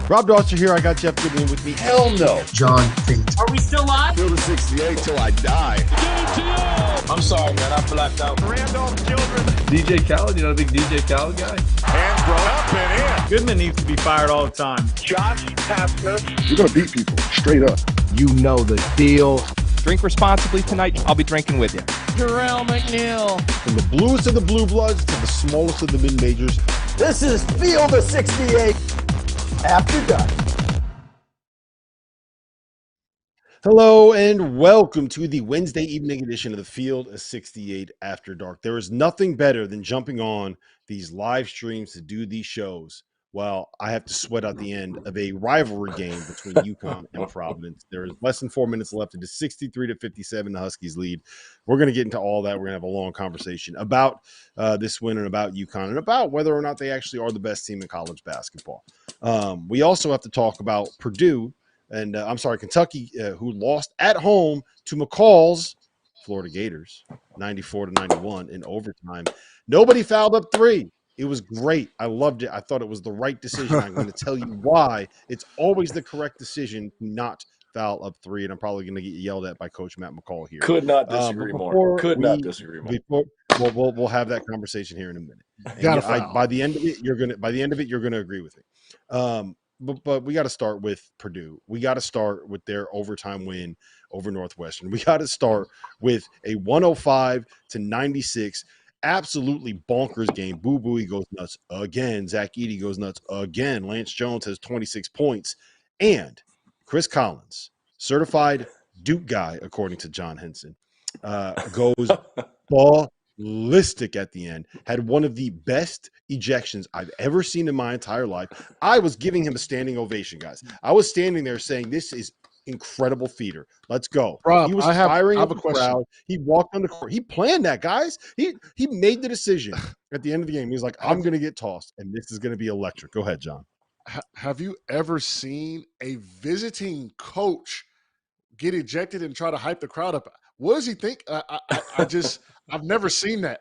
Rob Dauster here. I got Jeff Goodman with me. Hell no. John Fink. Are we still live? Field of 68 till I die. I'm sorry, man. I blacked out. Randolph Children. DJ Khaled, you know the big DJ Khaled guy? Hands thrown up and in. Goodman needs to be fired all the time. Josh Pastner. You're going to beat people straight up. You know the deal. Drink responsibly tonight. I'll be drinking with you. Jarrell McNeil. From the bluest of the blue bloods to the smallest of the mid-majors. This is Field of 68 After Dark. Hello and welcome to the Wednesday evening edition of the Field of 68 After Dark. There is nothing better than jumping on these live streams to do these shows while I have to sweat out the end of a rivalry game between UConn and Providence. There is less than 4 minutes left. It is 63-57, the Huskies lead. We're going to get into all that. We're going to have a long conversation about this win and about UConn and about whether or not they actually are the best team in college basketball. We also have to talk about Purdue and Kentucky, who lost at home to McCall's Florida Gators, 94-91 in overtime. Nobody fouled up three. It was great. I loved it. I thought it was the right decision. I'm going to tell you why. It's always the correct decision to not foul up three, and I'm probably going to get yelled at by Coach Matt McCall here. Could not disagree more. Not disagree more. We'll have that conversation here in a minute. By the end of it, you're going to agree with me. But we got to start with Purdue. We got to start with their overtime win over Northwestern. We got to start with a 105-96, absolutely bonkers game. Boo Booey goes nuts again. Zach Edey goes nuts again. Lance Jones has 26 points. And Chris Collins, certified Duke guy, according to John Henson, goes ballistic at the end. Had one of the best ejections I've ever seen in my entire life. I was giving him a standing ovation, guys. I was standing there saying, this is incredible theater. Let's go. Rob, he was firing up the crowd. He walked on the court. He planned that, guys. He made the decision at the end of the game. He was like, I'm going to get tossed, and this is going to be electric. Go ahead, John. Have you ever seen a visiting coach get ejected and try to hype the crowd up? What does he think? I've never seen that.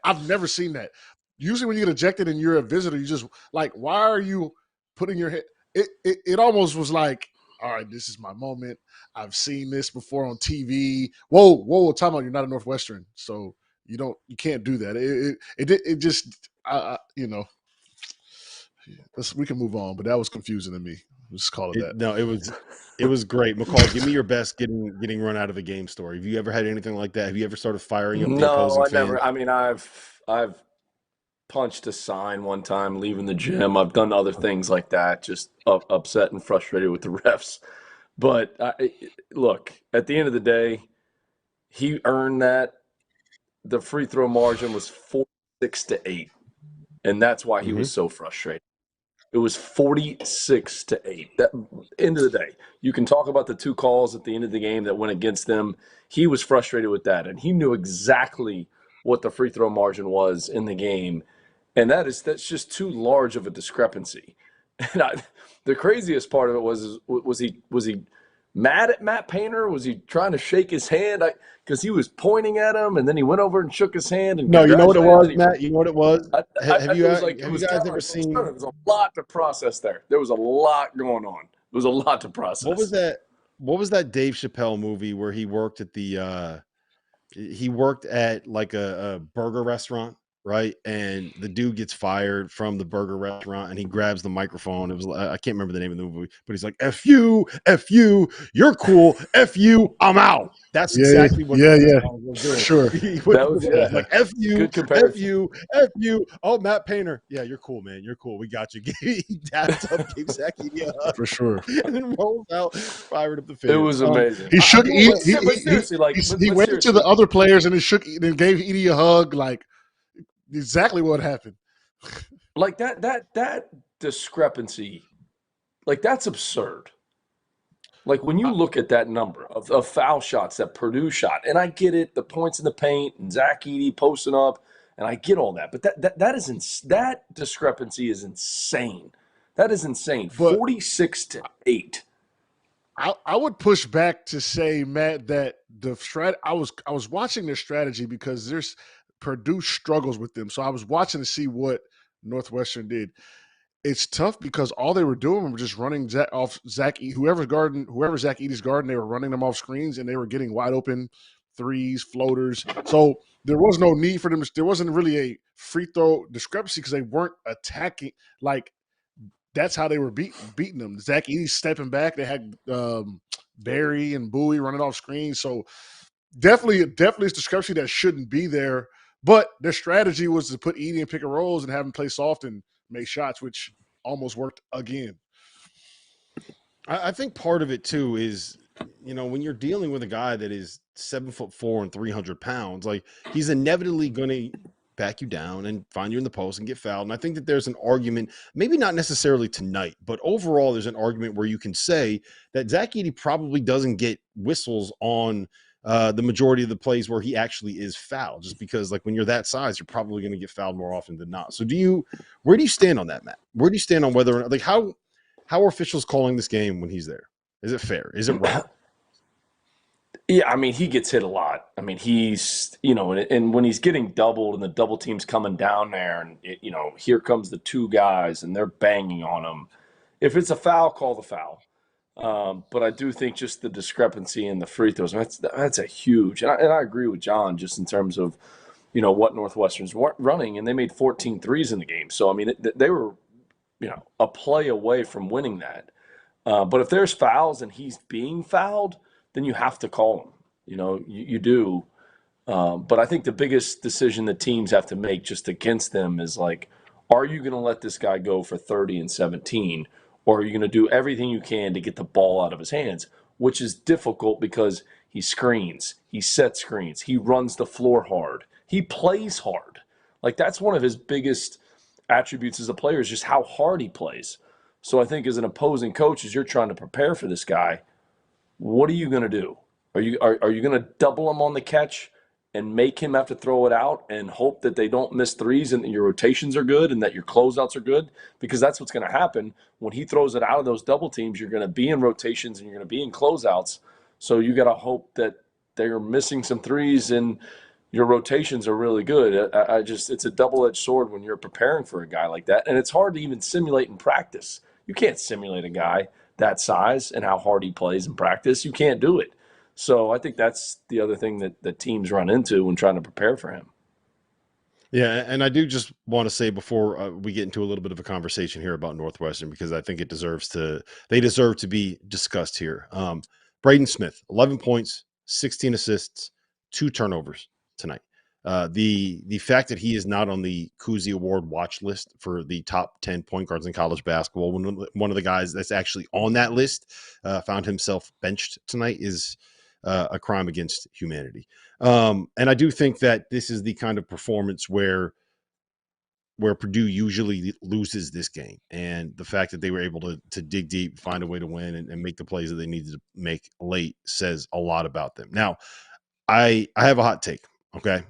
Usually when you get ejected and you're a visitor, you just like, why are you putting your head? It almost was like, all right, this is my moment. I've seen this before on TV. Whoa, time out. You're not a Northwestern, so you can't do that. It just, we can move on, but that was confusing to me. Let's call it that. No, it was great. McCall, give me your best getting run out of a game story. Have you ever had anything like that? Have you ever started firing up the opposing fan? Never. I mean, I've punched a sign one time leaving the gym. I've done other things like that, just upset and frustrated with the refs. But look, at the end of the day, he earned that. The free throw margin was 46-8, and that's why he was so frustrated. It was 46-8. That end of the day, you can talk about the two calls at the end of the game that went against them. He was frustrated with that, and he knew exactly what the free throw margin was in the game, and that's just too large of a discrepancy. And the craziest part of it was he mad at Matt Painter? Was he trying to shake his hand? Because he was pointing at him, and then he went over and shook his hand. And no, you know what it was, Matt? You know what it was? Have you guys ever seen? There was a lot to process there. There was a lot going on. There was a lot to process. What was that Dave Chappelle movie where he worked at like a burger restaurant? Right, and the dude gets fired from the burger restaurant, and he grabs the microphone. It was I can't remember the name of the movie, but he's like, "F you, you're cool. F you, I'm out." That's exactly what. For sure. Like F you. Oh, Matt Painter. Yeah, you're cool, man. You're cool. We got you. He dapped up, gave Zach Edey a hug, for sure, and then rolled out, fired up the field. It was amazing. He shook. He went to the other players and and gave Edey a hug, like. Exactly what happened. Like that discrepancy, like that's absurd. Like when you look at that number of foul shots that Purdue shot, and I get it, the points in the paint and Zach Edey posting up, and I get all that, but that discrepancy is insane. That is insane. 46-8. I would push back to say, Matt, that I was watching their strategy because Purdue struggles with them. So I was watching to see what Northwestern did. it's tough because all they were doing was just running whoever Zach Edey's guarding, they were running them off screens and they were getting wide open threes, floaters. So there was no need for them. There wasn't really a free throw discrepancy because they weren't attacking. Like, that's how they were beating them. Zach Edey stepping back. They had Barry and Bowie running off screens. So definitely it's discrepancy that shouldn't be there. But their strategy was to put Edey in pick and rolls and have him play soft and make shots, which almost worked again. I think part of it too is, when you're dealing with a guy that is 7'4" and 300 pounds, like, he's inevitably going to back you down and find you in the post and get fouled. And I think that there's an argument, maybe not necessarily tonight, but overall there's an argument where you can say that Zach Edey probably doesn't get whistles on the majority of the plays where he actually is fouled, just because, like, when you're that size, you're probably going to get fouled more often than not. So where do you stand on that, Matt? Where do you stand on whether or not, like, how are officials calling this game when he's there? Is it fair? Is it right? Yeah, I mean, he gets hit a lot. I mean, he's, and when he's getting doubled and the double team's coming down there and, here comes the two guys and they're banging on him. If it's a foul, call the foul. But I do think just the discrepancy in the free throws, that's a huge, and I agree with John just in terms of, what Northwestern's running, and they made 14 threes in the game. So, I mean, they were, a play away from winning that. But if there's fouls and he's being fouled, then you have to call him. You do. But I think the biggest decision that teams have to make just against them is, like, are you going to let this guy go for 30 and 17, or are you going to do everything you can to get the ball out of his hands, which is difficult because he screens, he sets screens, he runs the floor hard, he plays hard. Like, that's one of his biggest attributes as a player, is just how hard he plays. So I think as an opposing coach, as you're trying to prepare for this guy, what are you going to do? Are you going to double him on the catch and make him have to throw it out and hope that they don't miss threes and that your rotations are good and that your closeouts are good? Because that's what's going to happen. When he throws it out of those double teams, you're going to be in rotations and you're going to be in closeouts. So you got to hope that they're missing some threes and your rotations are really good. It's a double-edged sword when you're preparing for a guy like that. And it's hard to even simulate in practice. You can't simulate a guy that size and how hard he plays in practice. You can't do it. So I think that's the other thing that teams run into when trying to prepare for him. Yeah, and I do just want to say before we get into a little bit of a conversation here about Northwestern, because I think they deserve to be discussed here. Braden Smith, 11 points, 16 assists, 2 turnovers tonight. The fact that he is not on the Cousy Award watch list for the top 10 point guards in college basketball, one of the guys that's actually on that list found himself benched tonight, is a crime against humanity. And I do think that this is the kind of performance where Purdue usually loses this game. And the fact that they were able to dig deep, find a way to win, and make the plays that they needed to make late says a lot about them. Now, I have a hot take, okay?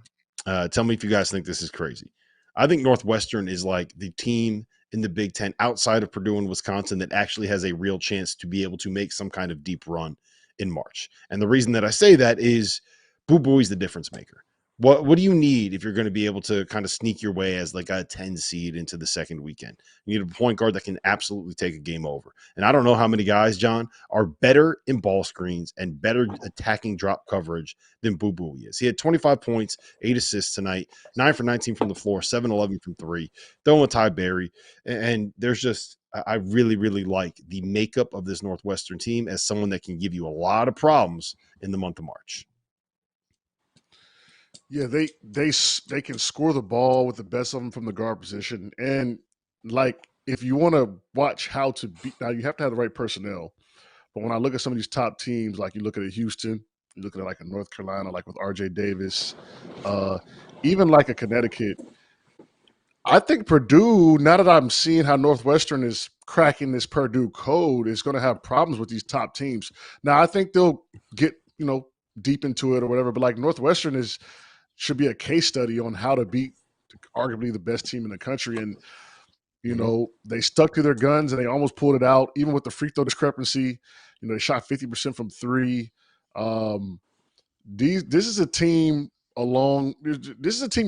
Tell me if you guys think this is crazy. I think Northwestern is like the team in the Big Ten outside of Purdue and Wisconsin that actually has a real chance to be able to make some kind of deep run in March. And the reason that I say that is Boo Booey's the difference maker. What do you need if you're going to be able to kind of sneak your way as like a 10 seed into the second weekend? You need a point guard that can absolutely take a game over. And I don't know how many guys, John, are better in ball screens and better attacking drop coverage than Boo Booey is. He had 25 points, 8 assists tonight, 9 for 19 from the floor, 7-11 from 3, throwing with Ty Berry. And there's just, I really, really like the makeup of this Northwestern team as someone that can give you a lot of problems in the month of March. Yeah, they can score the ball with the best of them from the guard position. And, like, if you want to watch how to beat, now you have to have the right personnel. But when I look at some of these top teams, like you look at a Houston, you look at like a North Carolina, like with R.J. Davis, even like a Connecticut, I think Purdue, now that I'm seeing how Northwestern is cracking this Purdue code, is going to have problems with these top teams. Now, I think they'll get, deep into it or whatever, but like Northwestern should be a case study on how to beat arguably the best team in the country. And, they stuck to their guns and they almost pulled it out, even with the free throw discrepancy. They shot 50% from 3. This is a team you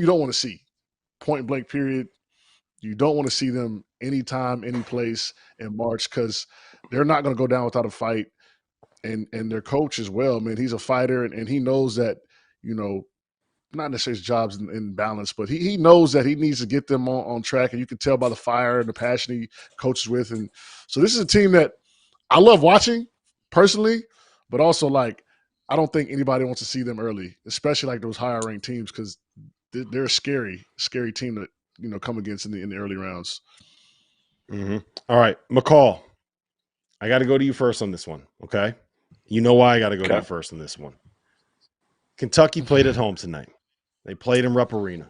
don't want to see. Point blank period. You don't want to see them anytime, any place in March because they're not going to go down without a fight. And their coach as well, man, he's a fighter and he knows that, not necessarily his job's in balance, but he knows that he needs to get them on track. And you can tell by the fire and the passion he coaches with. And so this is a team that I love watching personally, but also I don't think anybody wants to see them early, especially those higher ranked teams because they're a scary team to come against in the early rounds. Mm-hmm. All right, McCall, I got to go to you first on this one. Okay, you know why I got to go to you first on this one. Kentucky played at home tonight. They played in Rupp Arena.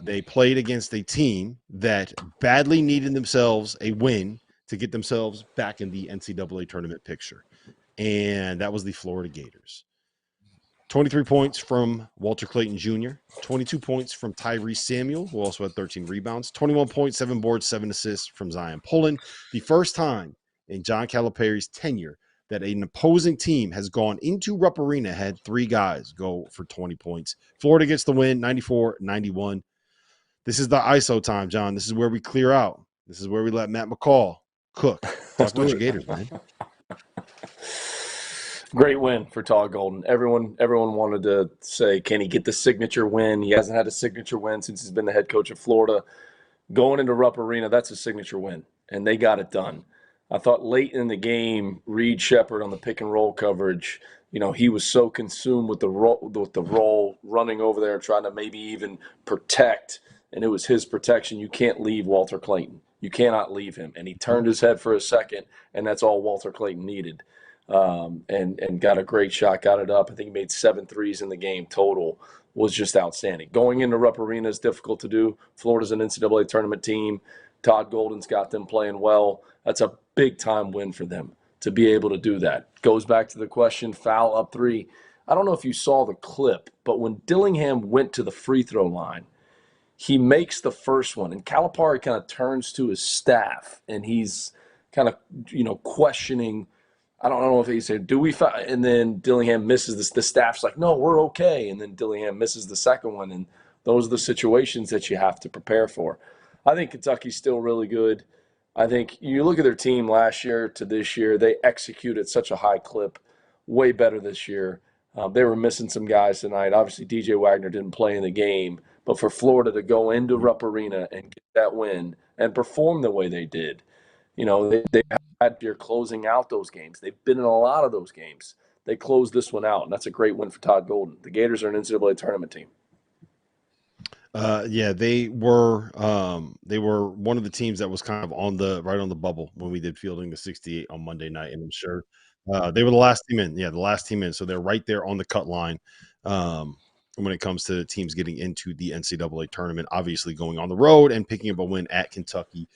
They played against a team that badly needed themselves a win to get themselves back in the NCAA tournament picture, and that was the Florida Gators. 23 points from Walter Clayton Jr., 22 points from Tyrese Samuel, who also had 13 rebounds, 21 points, 7 boards, 7 assists from Zion Pullen. The first time in John Calipari's tenure that an opposing team has gone into Rupp Arena, had 3 guys go for 20 points. Florida gets the win, 94-91. This is the ISO time, John. This is where we clear out. This is where we let Matt McCall cook. Talk about your Gators, man. Great win for Todd Golden. Everyone wanted to say, can he get the signature win? He hasn't had a signature win since he's been the head coach of Florida. Going into Rupp Arena, that's a signature win, and they got it done. I thought late in the game, Reed Shepherd on the pick and roll coverage, he was so consumed with the roll, running over there and trying to maybe even protect, and it was his protection. You can't leave Walter Clayton. You cannot leave him. And he turned his head for a second, and that's all Walter Clayton needed. And got a great shot, got it up. I think he made 7 threes in the game total. Was just outstanding. Going into Rupp Arena is difficult to do. Florida's an NCAA tournament team. Todd Golden's got them playing well. That's a big-time win for them to be able to do that. Goes back to the question, foul up 3. I don't know if you saw the clip, but when Dillingham went to the free throw line, he makes the first one, and Calipari kind of turns to his staff, and he's kind of, questioning. I don't know if he said, do we foul? And then Dillingham misses this. The staff's like, no, we're okay. And then Dillingham misses the second one. And those are the situations that you have to prepare for. I think Kentucky's still really good. I think you look at their team last year to this year, they execute at such a high clip, way better this year. They were missing some guys tonight. Obviously, DJ Wagner didn't play in the game. But for Florida to go into Rupp Arena and get that win and perform the way they did, they had year closing out those games. They've been in a lot of those games. They closed this one out, and that's a great win for Todd Golden. The Gators are an NCAA tournament team. They were one of the teams that was kind of right on the bubble when we did Fielding the 68 on Monday night, and I'm sure they were the last team in. Yeah, the last team in. So they're right there on the cut line when it comes to teams getting into the NCAA tournament. Obviously, going on the road and picking up a win at Kentucky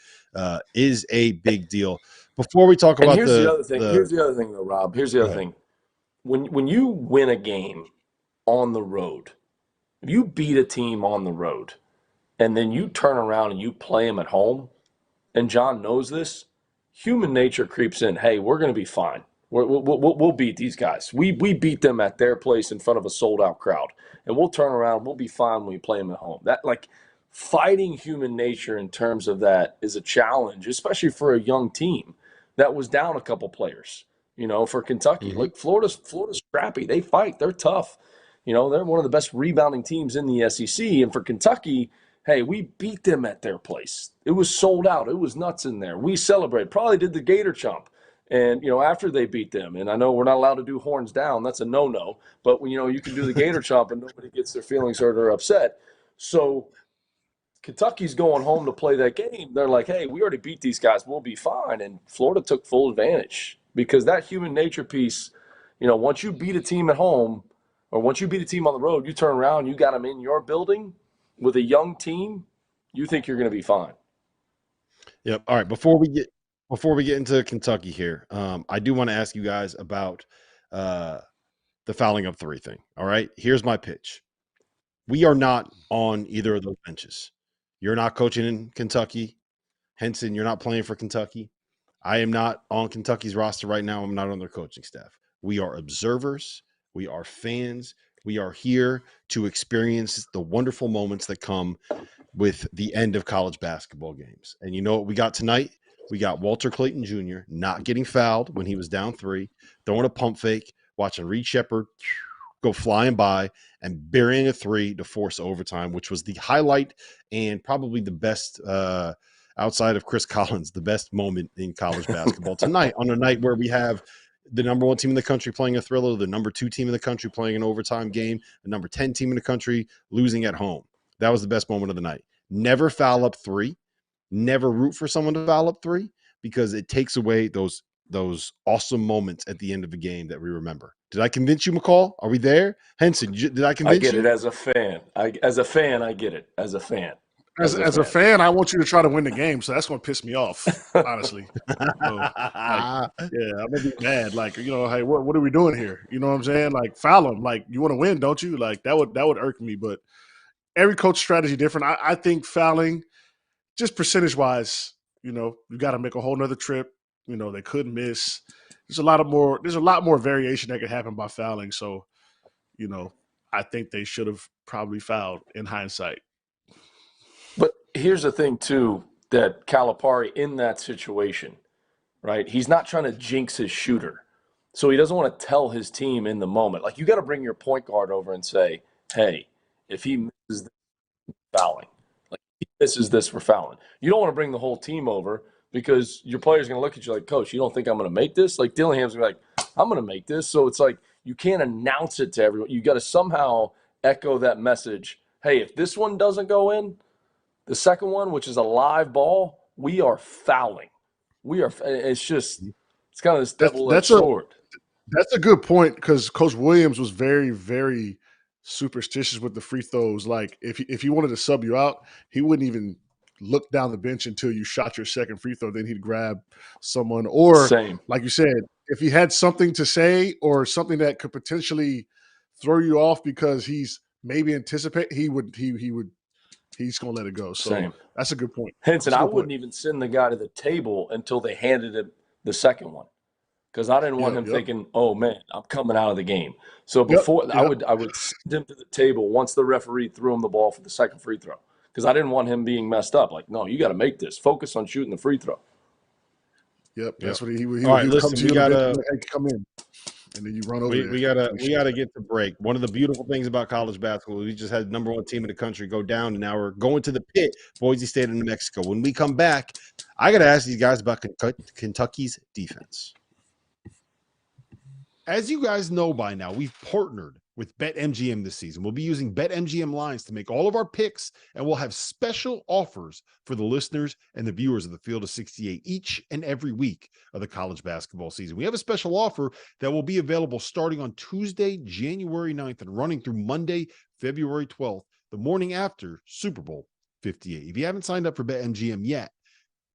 is a big deal. Before we talk about the other thing. Here's the other thing, though, Rob. Here's the other thing. When you win a game on the road, if you beat a team on the road, and then you turn around and you play them at home, and John knows this, human nature creeps in. Hey, we're going to be fine. We'll beat these guys. We beat them at their place in front of a sold-out crowd, and we'll turn around. We'll be fine when we play them at home. That fighting human nature in terms of that is a challenge, especially for a young team that was down a couple players. For Kentucky, Florida's scrappy. They fight. They're tough. They're one of the best rebounding teams in the SEC. And for Kentucky, hey, we beat them at their place. It was sold out. It was nuts in there. We celebrated. Probably did the Gator chomp. And, after they beat them, and I know we're not allowed to do horns down. That's a no-no. But, you can do the Gator chomp and nobody gets their feelings hurt or upset. So Kentucky's going home to play that game. They're like, hey, we already beat these guys. We'll be fine. And Florida took full advantage because that human nature piece, once you beat a team at home or once you beat a team on the road, you turn around, you got them in your building with a young team, you think you're going to be fine. Yep. All right. Before we get into Kentucky here, I do want to ask you guys about the fouling up 3 thing. All right. Here's my pitch. We are not on either of those benches. You're not coaching in Kentucky. Henson, you're not playing for Kentucky. I am not on Kentucky's roster right now. I'm not on their coaching staff. We are observers. We are fans. We are here to experience the wonderful moments that come with the end of college basketball games. And you know what we got tonight? We got Walter Clayton Jr. not getting fouled when he was down 3, throwing a pump fake, watching Reed Sheppard go flying by and burying a 3 to force overtime, which was the highlight and probably the best outside of Chris Collins, the best moment in college basketball tonight, on a night where we have the number 1 team in the country playing a thriller, the number 2 team in the country playing an overtime game, the number 10 team in the country losing at home. That was the best moment of the night. Never foul up 3. Never root for someone to foul up 3, because it takes away those awesome moments at the end of the game that we remember. Did I convince you, McCall? Are we there? Henson, did I convince you? I get it as a fan. I get it as a fan. As a fan, I want you to try to win the game, so that's going to piss me off, honestly. So, I'm going to be mad. Like, hey, what are we doing here? You know what I'm saying? Like, foul them. Like, you want to win, don't you? Like, that would irk me. But every coach strategy different. I think fouling, just percentage-wise, you got to make a whole nother trip. They could miss. There's a lot more variation that could happen by fouling. So, I think they should have probably fouled in hindsight. But here's the thing, too, that Calipari in that situation, right? He's not trying to jinx his shooter. So he doesn't want to tell his team in the moment. Like, you got to bring your point guard over and say, hey, if he misses this, fouling. Like, if he misses this, we're fouling. You don't want to bring the whole team over because your player's going to look at you like, Coach, you don't think I'm going to make this? Like, Dillingham's going to be like, I'm going to make this. So it's like you can't announce it to everyone. You got to somehow echo that message. Hey, if this one doesn't go in, the second one, which is a live ball, we are fouling. It's kind of this double-edged sword. That's a good point, because Coach Williams was very, very superstitious with the free throws. Like, if he wanted to sub you out, he wouldn't even look down the bench until you shot your second free throw. Then he'd grab someone. Or, like you said, if he had something to say or something that could potentially throw you off because he's maybe anticipate, he's going to let it go. So that's a good point. Henson, I wouldn't even send the guy to the table until they handed him the second one, because I didn't want him thinking, oh, man, I'm coming out of the game. So before I would send him to the table once the referee threw him the ball for the second free throw, because I didn't want him being messed up. Like, no, you got to make this. Focus on shooting the free throw. That's what he would All right, come listen, to we you gotta come in. And then you run over. We gotta get to break. One of the beautiful things about college basketball, we just had the number 1 team in the country go down, and now we're going to the pit, Boise State and New Mexico. When we come back, I gotta ask these guys about Kentucky's defense. As you guys know by now, we've partnered with BetMGM this season. We'll be using BetMGM lines to make all of our picks, and we'll have special offers for the listeners and the viewers of the Field of 68 each and every week of the college basketball season. We have a special offer that will be available starting on Tuesday, January 9th and running through Monday, February 12th, the morning after Super Bowl 58. If you haven't signed up for BetMGM yet,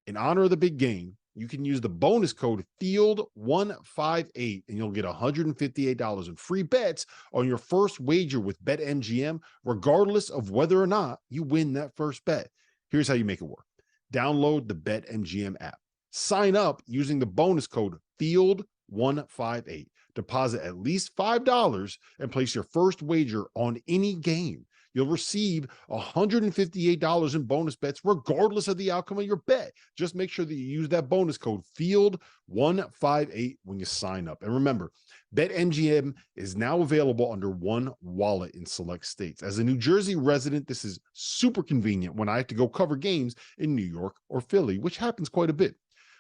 in honor of the big game, you can use the bonus code FIELD158 and you'll get $158 in free bets on your first wager with BetMGM, regardless of whether or not you win that first bet. Here's how you make it work. Download the BetMGM app. Sign up using the bonus code FIELD158. Deposit at least $5 and place your first wager on any game. You'll receive $158 in bonus bets regardless of the outcome of your bet. Just make sure that you use that bonus code FIELD158 when you sign up. And remember, BetMGM is now available under one wallet in select states. As a New Jersey resident, this is super convenient when I have to go cover games in New York or Philly, which happens quite a bit.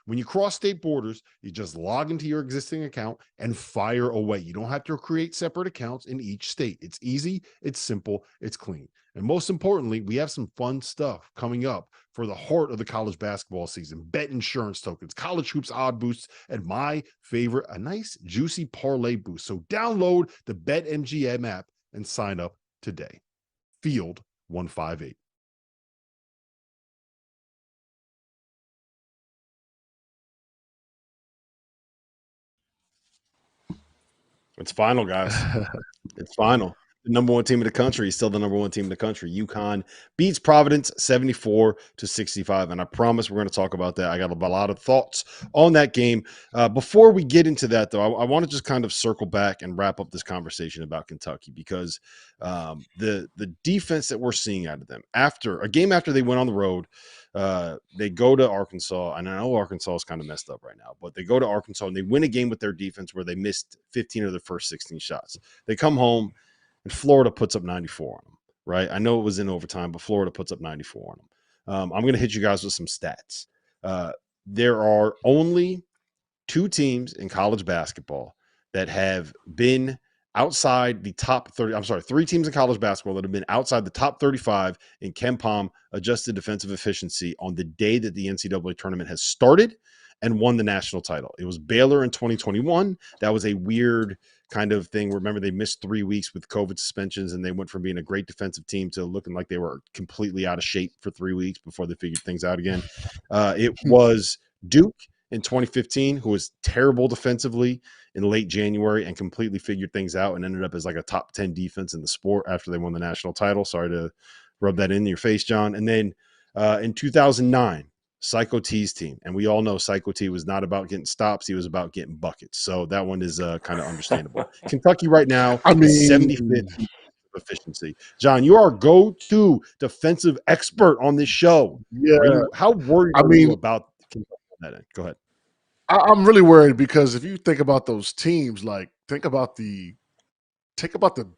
When you cross state borders, you just log into your existing account and fire away. You don't have to create separate accounts in each state. It's easy, it's simple, it's clean. And most importantly, we have some fun stuff coming up for the heart of the college basketball season. Bet insurance tokens, college hoops odd boosts, and my favorite, a nice juicy parlay boost. So download the BetMGM app and sign up today. Field 158. It's final, guys. It's final. the number one team in the country. He's still the number one team in the country. UConn beats Providence 74-65. And I promise we're going to talk about that. I got a lot of thoughts on that game. Before we get into that, though, I want to just kind of circle back and wrap up this conversation about Kentucky, because the defense that we're seeing out of them after they went on the road, they go to Arkansas, and I know Arkansas is kind of messed up right now, but they go to Arkansas and they win a game with their defense where they missed 15 of their first 16 shots. They come home and Florida puts up 94 on them, right? I know it was in overtime, but Florida puts up 94 on them. I'm going to hit you guys with some stats. There are only two teams in college basketball that have been outside the top 30. I'm sorry, three teams in college basketball that have been outside the top 35 in KenPom adjusted defensive efficiency on the day that the NCAA tournament has started and won the national title. It was Baylor in 2021. That was a weird kind of thing. Remember, they missed 3 weeks with COVID suspensions, and they went from being a great defensive team to looking like they were completely out of shape for 3 weeks before they figured things out again. It was Duke in 2015, who was terrible defensively in late January and completely figured things out and ended up as like a top 10 defense in the sport after they won the national title. Sorry to rub that in your face, John. And then in 2009, Psycho T's team. And we all know Psycho T was not about getting stops. He was about getting buckets. So that one is kind of understandable. Kentucky right now, is 75th efficiency. John, you are go-to defensive expert on this show. Yeah. How worried are you about Kentucky on that end? Go ahead. I'm really worried because if you think about those teams, like think about the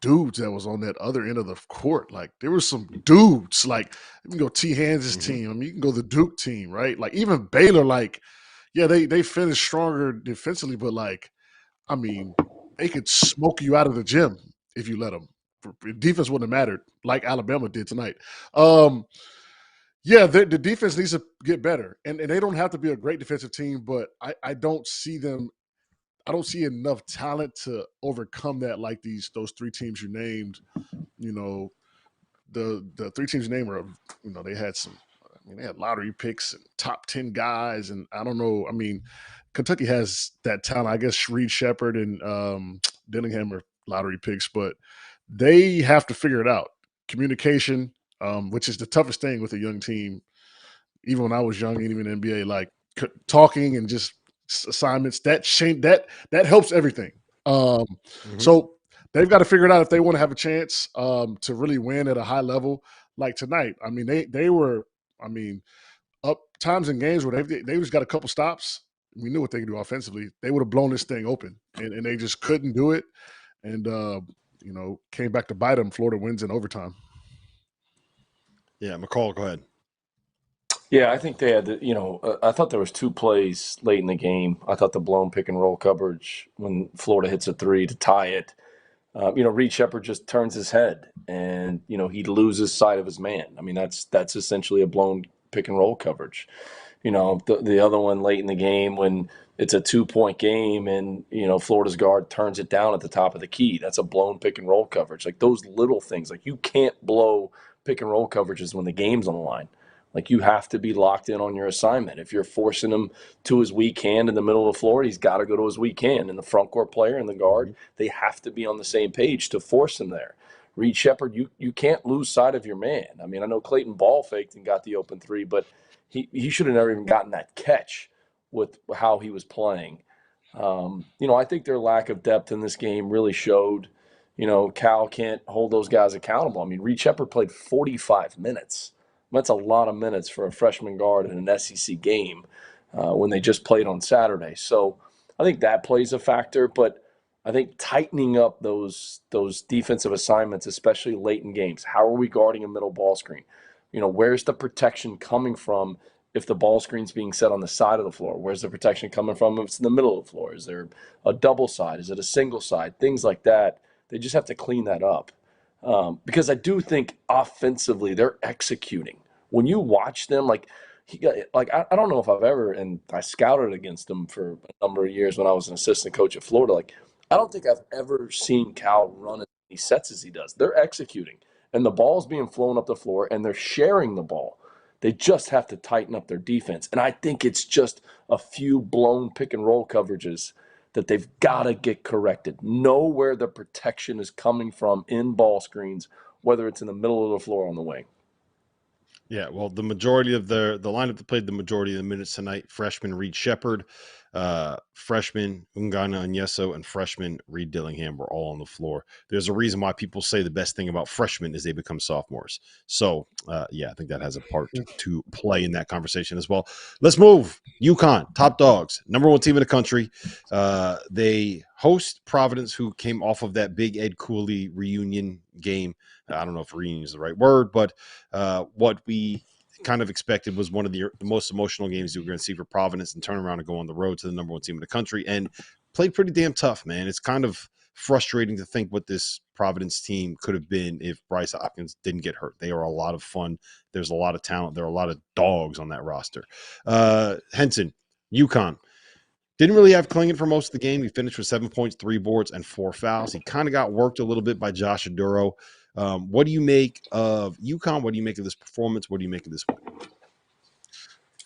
dudes that was on that other end of the court. Like there were some dudes. Like you can go T. Hans's team. I mean, you can go the Duke team, right? Like even Baylor. Like yeah, they finished stronger defensively, but like I mean, they could smoke you out of the gym if you let them. Defense wouldn't have mattered, like Alabama did tonight. Yeah, the defense needs to get better, and they don't have to be a great defensive team, but I don't see them. I don't see enough talent to overcome that. Like those three teams you named, you know, the three teams you named were, you know, they had some. I mean, they had lottery picks and top 10 guys, and I don't know. I mean, Kentucky has that talent. I guess Reed Shepherd and Dillingham are lottery picks, but they have to figure it out. Communication, which is the toughest thing with a young team. Even when I was young, and even in the NBA, like talking and just assignments, that helps everything. So they've got to figure it out if they want to have a chance to really win at a high level. Like tonight, I mean, they were, I mean, up times in games where they just got a couple stops. We knew what they could do offensively. They would have blown this thing open, and they just couldn't do it. And you know, came back to bite them. Florida wins in overtime. Yeah, McCall, go ahead. Yeah, I think they had, I thought there was two plays late in the game. I thought the blown pick and roll coverage when Florida hits a three to tie it. Reed Shepherd just turns his head and, he loses sight of his man. I mean, that's essentially a blown pick and roll coverage. The other one late in the game when it's a 2-point game and, Florida's guard turns it down at the top of the key. That's a blown pick and roll coverage. Like those little things, like you can't blow pick and roll coverages when the game's on the line. Like you have to be locked in on your assignment. If you're forcing him to his weak hand in the middle of the floor, he's got to go to his weak hand. And the front court player and the guard, they have to be on the same page to force him there. Reed Shepherd, you can't lose sight of your man. I mean, I know Clayton ball faked and got the open three, but he should have never even gotten that catch with how he was playing. I think their lack of depth in this game really showed. Cal can't hold those guys accountable. I mean, Reed Shepherd played 45 minutes. That's a lot of minutes for a freshman guard in an SEC game when they just played on Saturday. So I think that plays a factor, but I think tightening up those defensive assignments, especially late in games. How are we guarding a middle ball screen? Where's the protection coming from if the ball screen's being set on the side of the floor? Where's the protection coming from if it's in the middle of the floor? Is there a double side? Is it a single side? Things like that. They just have to clean that up. Because I do think offensively they're executing. When you watch them, I don't know if I've ever, and I scouted against them for a number of years when I was an assistant coach at Florida. I don't think I've ever seen Cal run as many sets as he does. They're executing, and the ball's being flown up the floor, and they're sharing the ball. They just have to tighten up their defense, and I think it's just a few blown pick and roll coverages that they've got to get corrected. Know where the protection is coming from in ball screens, whether it's in the middle of the floor or on the wing. Yeah, well, the majority of the lineup that played the majority of the minutes tonight, freshman Reed Shepard, freshman Ungana Onyeso, and freshman Reed Dillingham were all on the floor. There's a reason why people say the best thing about freshmen is they become sophomores. So, yeah, I think that has a part to play in that conversation as well. Let's move. UConn, top dogs, number one team in the country. They host Providence, who came off of that big Ed Cooley reunion game. I don't know if reunion is the right word, but what we kind of expected was one of the most emotional games you were going to see for Providence, and turn around and go on the road to the number one team in the country and played pretty damn tough, man. It's kind of frustrating to think what this Providence team could have been if Bryce Hopkins didn't get hurt. They are a lot of fun. There's a lot of talent. There are a lot of dogs on that roster. Henson, UConn. Didn't really have Klingon for most of the game. He finished with 7 points, 3 boards, and 4 fouls. He kind of got worked a little bit by Josh Aduro. What do you make of UConn? What do you make of this performance? What do you make of this win?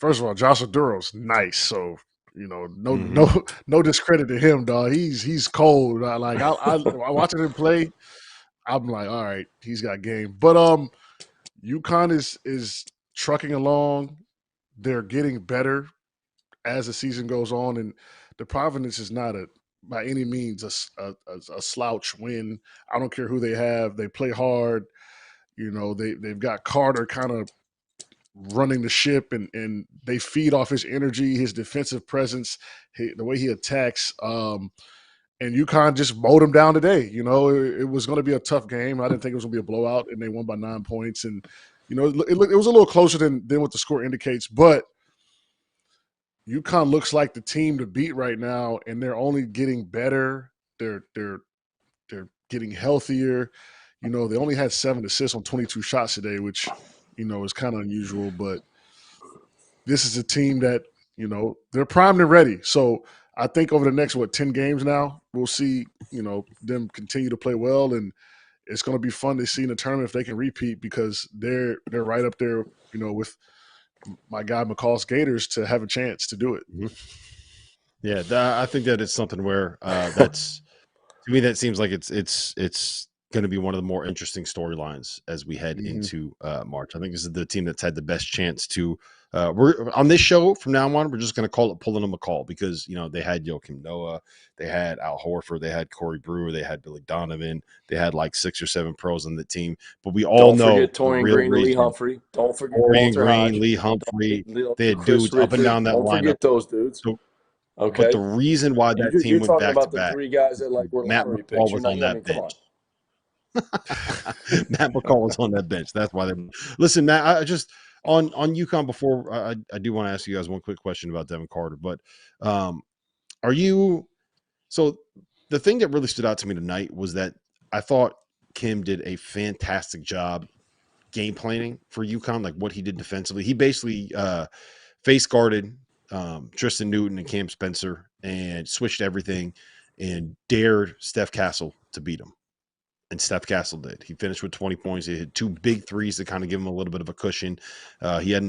First of all, Josh Aduro's nice. So, no discredit to him, dog. He's cold. I watching him play, I'm like, all right, he's got game. But UConn is trucking along. They're getting better as the season goes on, and the Providence is not by any means a slouch win. I don't care who they have. They play hard. They've got Carter kind of running the ship, and they feed off his energy, his defensive presence, the way he attacks. And UConn just mowed him down today. It was going to be a tough game. I didn't think it was going to be a blowout, and they won by 9 points. And, it was a little closer than what the score indicates, but UConn looks like the team to beat right now, and they're only getting better. They're getting healthier. They only had 7 assists on 22 shots today, which is kind of unusual. But this is a team that they're primed and ready. So I think over the next 10 games now, we'll see them continue to play well, and it's going to be fun to see in the tournament if they can repeat, because they're right up there, with my guy McCall's Gators to have a chance to do it. Yeah, I think that it's something where that's to me that seems like it's going to be one of the more interesting storylines as we head into March. I think this is the team that's had the best chance to. We're on this show from now on. We're just going to call it pulling a McCall, because they had Joakim Noah, they had Al Horford, they had Corey Brewer, they had Billy Donovan, they had like 6 or 7 pros on the team. But we all know Torian Green, Lee Humphrey. Don't forget Torian Green, Lee Humphrey. They had dudes up and down that lineup. Don't forget those dudes. So, okay. But the reason why that team went back to back, you're talking about the 3 guys that were Matt lottery McCall picks. was on that bench. Matt McCall was on that bench. That's why they listen, Matt. I just on UConn before I do want to ask you guys one quick question about Devin Carter, but are you so the thing that really stood out to me tonight was that I thought Kim did a fantastic job game planning for UConn, like what he did defensively. He basically face guarded Tristan Newton and Cam Spencer and switched everything and dared Steph Castle to beat him. And Steph Castle did. He finished with 20 points. He hit 2 big threes to kind of give him a little bit of a cushion. He had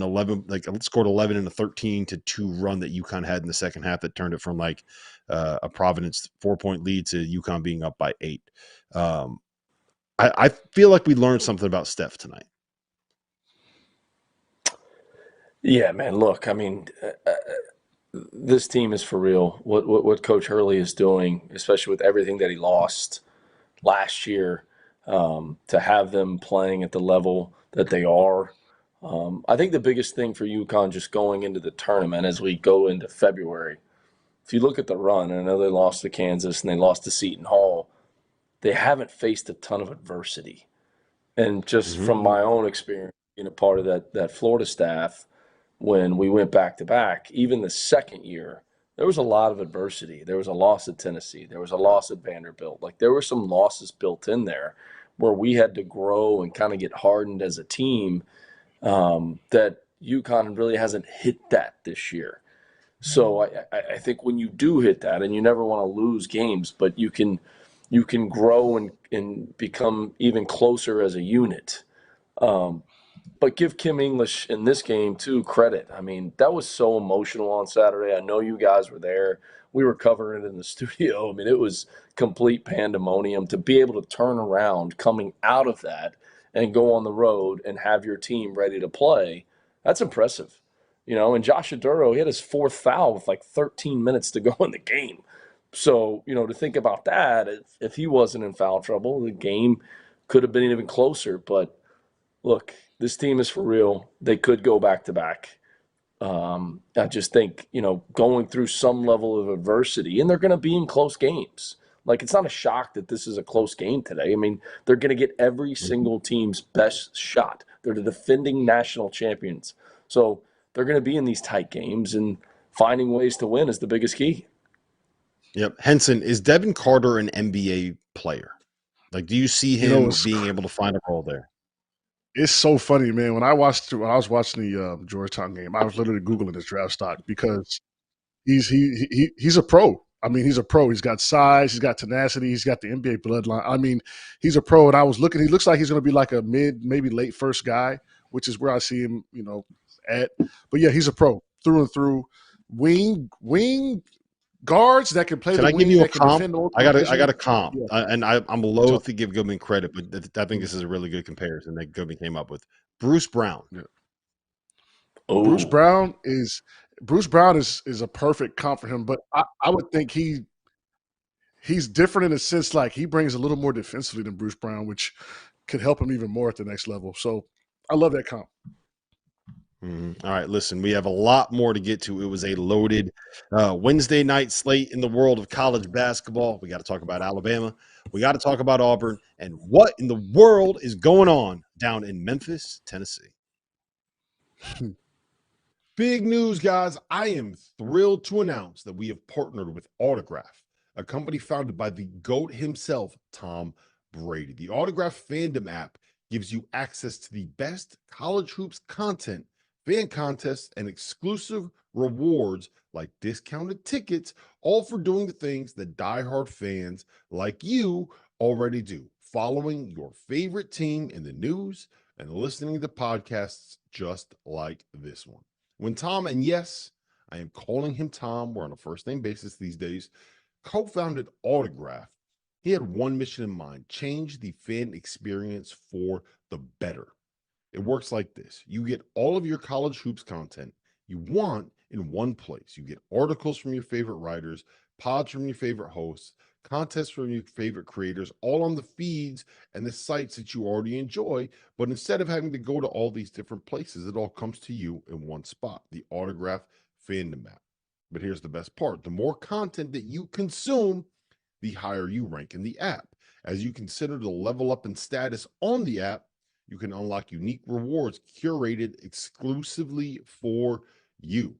scored 11 in a 13-2 run that UConn had in the second half that turned it from a Providence 4-point lead to UConn being up by 8. I feel like we learned something about Steph tonight. Yeah, man. Look, I mean, this team is for real. What Coach Hurley is doing, especially with everything that he lost last year, to have them playing at the level that they are. I think the biggest thing for UConn just going into the tournament as we go into February, if you look at the run, I know they lost to Kansas and they lost to Seton Hall, they haven't faced a ton of adversity. And just from my own experience, being a part of that Florida staff, when we went back-to-back, even the second year, there was a lot of adversity. There was a loss at Tennessee. There was a loss at Vanderbilt. There were some losses built in there where we had to grow and kind of get hardened as a team, that UConn really hasn't hit that this year. So I think when you do hit that, and you never want to lose games, but you can grow and become even closer as a unit. But give Kim English in this game, too, credit. I mean, that was so emotional on Saturday. I know you guys were there. we were covering it in the studio. I mean, it was complete pandemonium. To be able to turn around coming out of that and go on the road and have your team ready to play, that's impressive. And Josh Aduro, he had his fourth foul with like 13 minutes to go in the game. So, to think about that, if he wasn't in foul trouble, the game could have been even closer. But look, this team is for real. They could go back to back. I just think, going through some level of adversity, and they're going to be in close games. Like, it's not a shock that this is a close game today. I mean, they're going to get every single team's best shot. They're the defending national champions. So they're going to be in these tight games, and finding ways to win is the biggest key. Yep. Henson, is Devin Carter an NBA player? Like, do you see him being able to find a role there? It's so funny, man. When I was watching the Georgetown game, I was literally Googling his draft stock because he's a pro. I mean, he's a pro. He's got size. He's got tenacity. He's got the NBA bloodline. I mean, he's a pro. And I was looking. He looks like he's going to be like a mid, maybe late first guy, which is where I see him, at. But yeah, he's a pro through and through. Wing guards that can play. Can I give you a comp? I got a comp, yeah. And I'm loath to give Goodman credit, but I think this is a really good comparison that Goodman came up with. Bruce Brown. Yeah. Oh. Bruce Brown is a perfect comp for him, but I would think he's different in a sense, like he brings a little more defensively than Bruce Brown, which could help him even more at the next level. So I love that comp. Mm-hmm. All right, listen, we have a lot more to get to. It was a loaded Wednesday night slate in the world of college basketball. We got to talk about Alabama. We got to talk about Auburn and what in the world is going on down in Memphis, Tennessee. Big news, guys. I am thrilled to announce that we have partnered with Autograph, a company founded by the GOAT himself, Tom Brady. The Autograph fandom app gives you access to the best college hoops content, fan contests, and exclusive rewards like discounted tickets, all for doing the things that diehard fans like you already do, following your favorite team in the news and listening to podcasts just like this one. When Tom, and yes, I am calling him Tom, we're on a first-name basis these days, co-founded Autograph, he had one mission in mind: change the fan experience for the better. It works like this. You get all of your college hoops content you want in one place. You get articles from your favorite writers, pods from your favorite hosts, contests from your favorite creators, all on the feeds and the sites that you already enjoy. But instead of having to go to all these different places, it all comes to you in one spot, the Autograph fandom app. But here's the best part. The more content that you consume, the higher you rank in the app. As you consider to level up in status on the app, you can unlock unique rewards curated exclusively for you.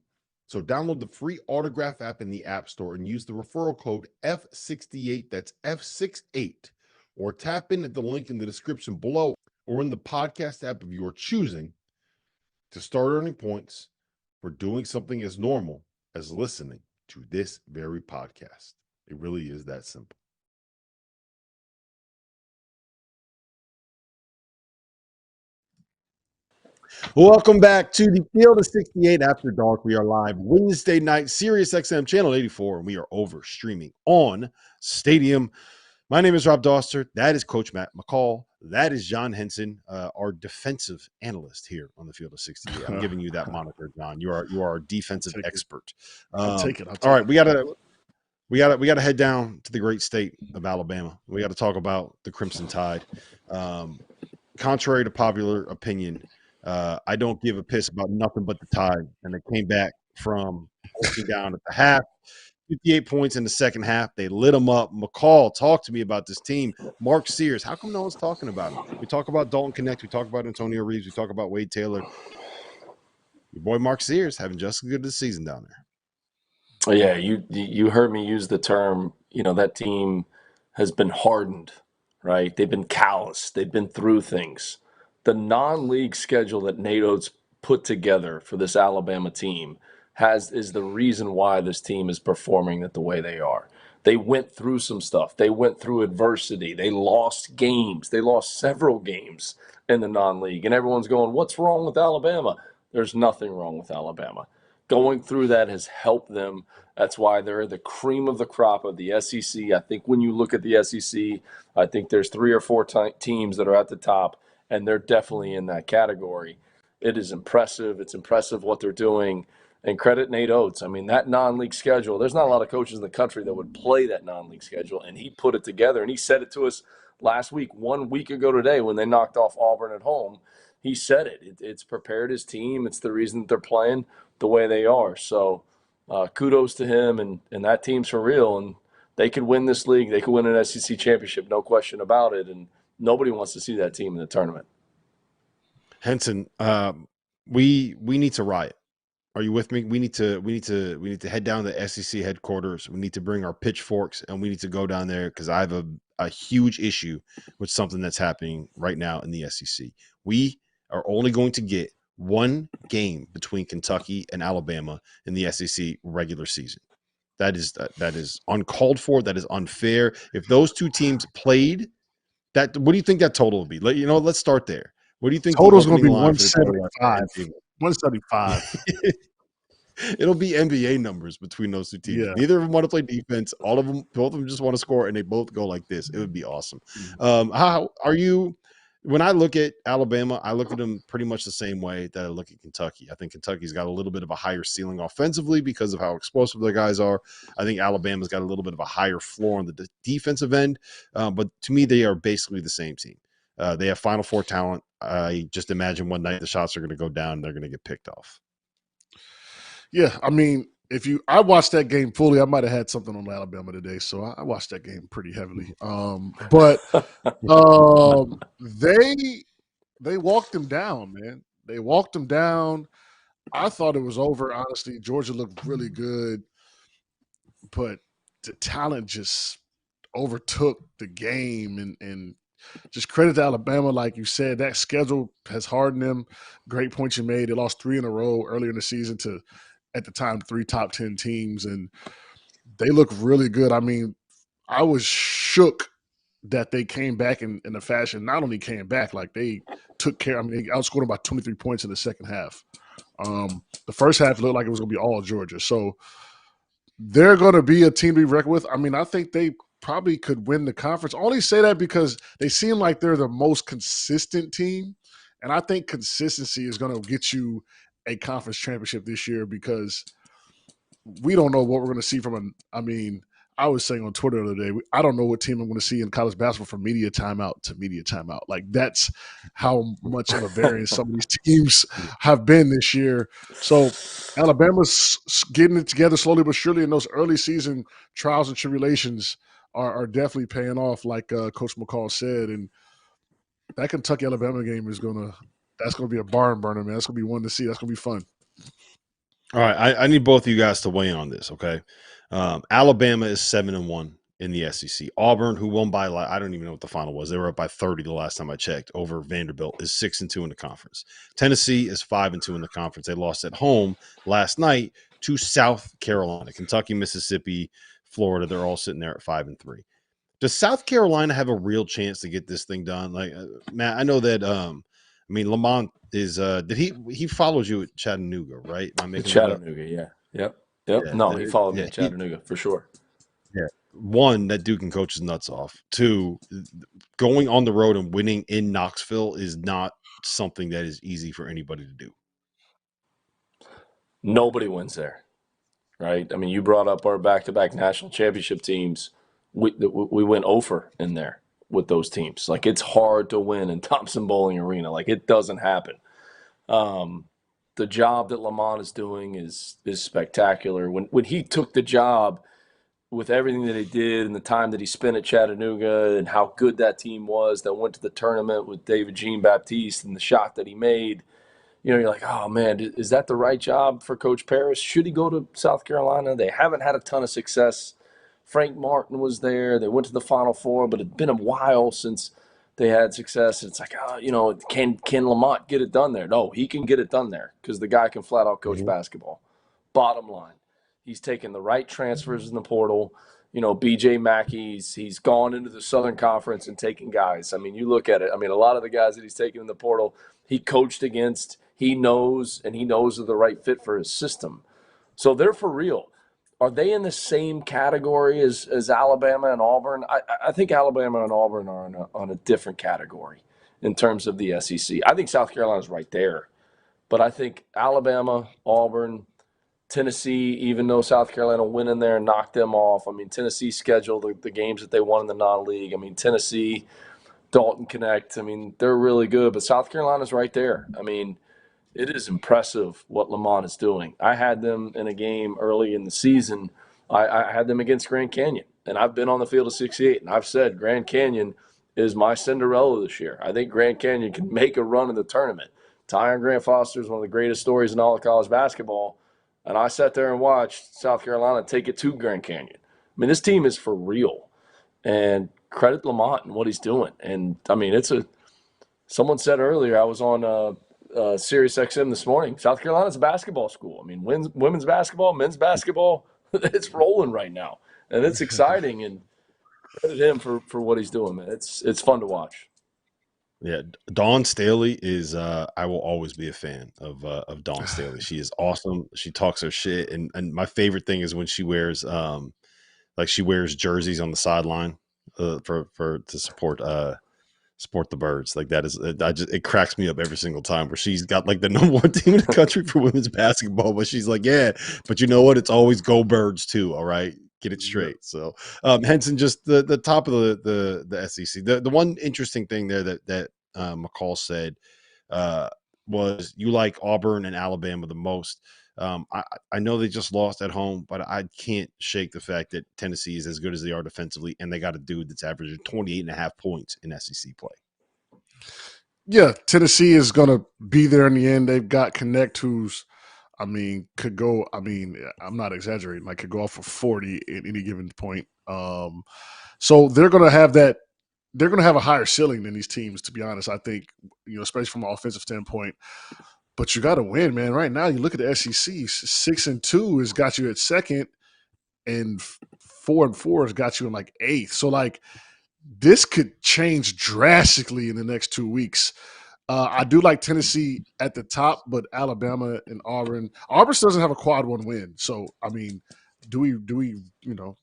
So download the free Autograph app in the App Store and use the referral code F68, that's F68, or tap in at the link in the description below or in the podcast app of your choosing to start earning points for doing something as normal as listening to this very podcast. It really is that simple. Welcome back to the Field of 68 After Dark. We are live Wednesday night, Sirius XM Channel 84, and we are over streaming on Stadium. My name is Rob Dauster. That is Coach Matt McCall. That is John Henson, our defensive analyst here on the Field of 68. I'm giving you that moniker, John. You are our defensive expert. I'll take it. All right, we gotta head down to the great state of Alabama. We got to talk about the Crimson Tide. Contrary to popular opinion, I don't give a piss about nothing but the Tide, and they came back from looking down at the half, 58 points in the second half. They lit them up. McCall, talk to me about this team. Mark Sears, how come no one's talking about him? We talk about Dalton Connect, we talk about Antonio Reeves, we talk about Wade Taylor. Your boy Mark Sears having just as good a season down there. Yeah, you heard me use the term, that team has been hardened, right? They've been calloused. They've been through things. The non-league schedule that Nate Oates put together for this Alabama team is the reason why this team is performing the way they are. They went through some stuff. They went through adversity. They lost games. They lost several games in the non-league. And everyone's going, what's wrong with Alabama? There's nothing wrong with Alabama. going through that has helped them. That's why they're the cream of the crop of the SEC. I think when you look at the SEC, I think there's 3 or 4 teams that are at the top, and they're definitely in that category. It is impressive. It's impressive what they're doing. And credit Nate Oates. I mean, that non-league schedule, there's not a lot of coaches in the country that would play that non-league schedule, and he put it together. And he said it to us last week, 1 week ago today, when they knocked off Auburn at home. He said it. It's prepared his team. It's the reason that they're playing the way they are. So kudos to him, and that team's for real. And they could win this league. They could win an SEC championship, no question about it. And nobody wants to see that team in the tournament. Henson, we need to riot. Are you with me? We need to head down to SEC headquarters. We need to bring our pitchforks, and we need to go down there because I have a huge issue with something that's happening right now in the SEC. We are only going to get one game between Kentucky and Alabama in the SEC regular season. That is uncalled for. That is unfair. If those two teams played, what do you think that total would be? Let's start there. What do you think? Total's going to be 175. 175. It'll be NBA numbers between those two teams. Yeah. Neither of them want to play defense. Both of them just want to score, and they both go like this. It would be awesome. How are you? When I look at Alabama, I look at them pretty much the same way that I look at Kentucky. I think Kentucky's got a little bit of a higher ceiling offensively because of how explosive their guys are. I think Alabama's got a little bit of a higher floor on the defensive end. But to me, they are basically the same team. They have Final Four talent. I just imagine one night the shots are going to go down and they're going to get picked off. Yeah, I mean, I watched that game fully, I might have had something on Alabama today, so I watched that game pretty heavily. But they walked them down, man. They walked them down. I thought it was over, honestly. Georgia looked really good, but the talent just overtook the game, and just credit to Alabama, like you said. That schedule has hardened them. Great points you made. They lost 3 in a row earlier in the season to, at the time, 3 top 10 teams, and they look really good. I mean, I was shook that they came back in a fashion. Not only came back, like they took care. I mean, they outscored them by 23 points in the second half. The first half looked like it was going to be all Georgia. So they're going to be a team to be reckoned with. I mean, I think they probably could win the conference. I only say that because they seem like they're the most consistent team, and I think consistency is going to get you a conference championship this year, because we don't know what we're going to see from I was saying on Twitter the other day, I don't know what team I'm going to see in college basketball from media timeout to media timeout. Like, that's how much of a variance some of these teams have been this year. So Alabama's getting it together slowly but surely, and those early season trials and tribulations are definitely paying off, like Coach McCall said. And that Kentucky-Alabama game that's going to be a barn burner, man. That's going to be one to see. That's going to be fun. All right, I need both of you guys to weigh in on this, okay? Alabama is 7-1 in the SEC. Auburn, who won by, I don't even know what the final was. They were up by 30 the last time I checked over Vanderbilt, is 6-2 in the conference. Tennessee is 5-2 in the conference. They lost at home last night to South Carolina. Kentucky, Mississippi, Florida, they're all sitting there at 5-3. Does South Carolina have a real chance to get this thing done? Like, Matt, I know that Lamont is he follows you at Chattanooga, right? Am I making Chattanooga, yeah. Yep. Yeah, No, he followed me at Chattanooga for sure. Yeah. One, that dude can coach his nuts off. Two, going on the road and winning in Knoxville is not something that is easy for anybody to do. Nobody wins there, right? I mean, you brought up our back-to-back national championship teams. We went over in there with those teams. Like, it's hard to win in Thompson Bowling Arena. Like, it doesn't happen. The job that Lamont is doing is spectacular. When he took the job, with everything that he did and the time that he spent at Chattanooga and how good that team was that went to the tournament with David Jean-Baptiste and the shot that he made, you're like, oh, man, is that the right job for Coach Paris? Should he go to South Carolina? They haven't had a ton of success. Frank Martin was there. They went to the Final Four, but it's been a while since they had success. It's like, can Lamont get it done there? No, he can get it done there because the guy can flat out coach basketball. Bottom line, he's taken the right transfers in the portal. BJ Mackey, he's gone into the Southern Conference and taken guys. I mean, you look at it. I mean, a lot of the guys that he's taken in the portal, he coached against. He knows are the right fit for his system. So they're for real. Are they in the same category as Alabama and Auburn? I think Alabama and Auburn are on a different category in terms of the SEC. I think South Carolina's right there. But I think Alabama, Auburn, Tennessee, even though South Carolina went in there and knocked them off, I mean, Tennessee scheduled the games that they won in the non-league. I mean, Tennessee, Dalton Connect, I mean, they're really good. But South Carolina's right there. I mean, it is impressive what Lamont is doing. I had them in a game early in the season. I had them against Grand Canyon, and I've been on the field of 68, and I've said Grand Canyon is my Cinderella this year. I think Grand Canyon can make a run in the tournament. Ty and Grant Foster is one of the greatest stories in all of college basketball, and I sat there and watched South Carolina take it to Grand Canyon. I mean, this team is for real, and credit Lamont and what he's doing. And, I mean, someone said earlier, I was on Sirius XM this morning. South Carolina's a basketball school. I mean, women's basketball, men's basketball, it's rolling right now, and it's exciting. And credit him for what he's doing, man. It's fun to watch. Yeah, Dawn Staley is. I will always be a fan of Dawn Staley. She is awesome. She talks her shit, and my favorite thing is when she wears she wears jerseys on the sideline to support the birds. Like that is, it cracks me up every single time where she's got like the number one team in the country for women's basketball, but she's like, yeah, but you know what? It's always go birds too. All right. Get it straight. So Henson, just the top of the SEC. The one interesting thing there that McCall said was you like Auburn and Alabama the most. I know they just lost at home, but I can't shake the fact that Tennessee is as good as they are defensively, and they got a dude that's averaging 28.5 points in SEC play. Yeah, Tennessee is going to be there in the end. They've got Connect, who's, could go, I'm not exaggerating, could go off for 40 at any given point. So they're going to have that. They're going to have a higher ceiling than these teams, to be honest. I think, especially from an offensive standpoint. But you got to win, man. Right now, you look at the SEC. 6-2 has got you at second, and 4-4 has got you in eighth. So this could change drastically in the next 2 weeks. I do like Tennessee at the top, but Alabama and Auburn. Auburn doesn't have a quad one win. So do we